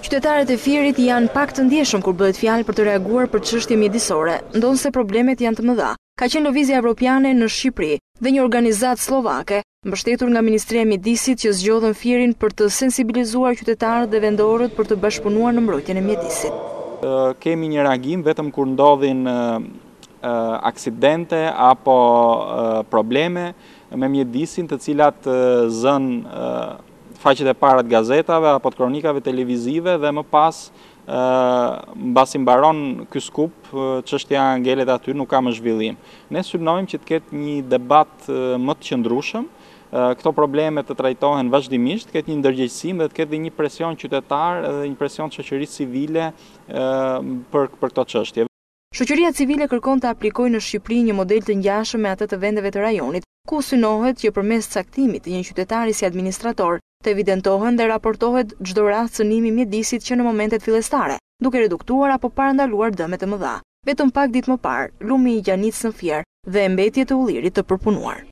Qytetarët e Fierit janë pak të ndjeshëm kur bëhet fjalë për të reaguar për çështje mjedisore, ndonse problemet janë të mëdha. Ka qenë lëvizja evropiane në Shqipëri dhe një organizatë slovake, mbështetur nga Ministria e Mjedisit, që zgjodhën Fierin për të sensibilizuar qytetarët dhe vendorët për të bashkëpunuar në mbrojtjen e mjedisit. Kemi një reagim vetëm kur ndodhin aksidente apo probleme me mjedisin, të cilat zën faqet e para të gazetave apo të kronikave televizive dhe më pas mbasi mbaron ky skup, çështja ngelet aty, nuk ka më zhvillim. Ne synojmë që të ketë një debat më të qëndrueshëm, këto probleme të trajtohen vazhdimisht, të ketë një ndërgjegjësim dhe të ketë një presion qytetar dhe një presion të shoqërisë civile për këto çështje. Shoqëria civile kërkon të aplikojë në Shqipëri një model të ngjashëm me atë të vendeve të rajonit, ku synohet që përmes caktimit të një qytetari si administrator të evidentohen dhe raportohet çdo rast cënimi mjedisit që në momentet fillestare, duke reduktuar apo parandaluar dëmet e mëdha. Vetëm pak ditë më parë, lumi i Gjanicës në Fier dhe mbetje të Ullirit të përpunuar.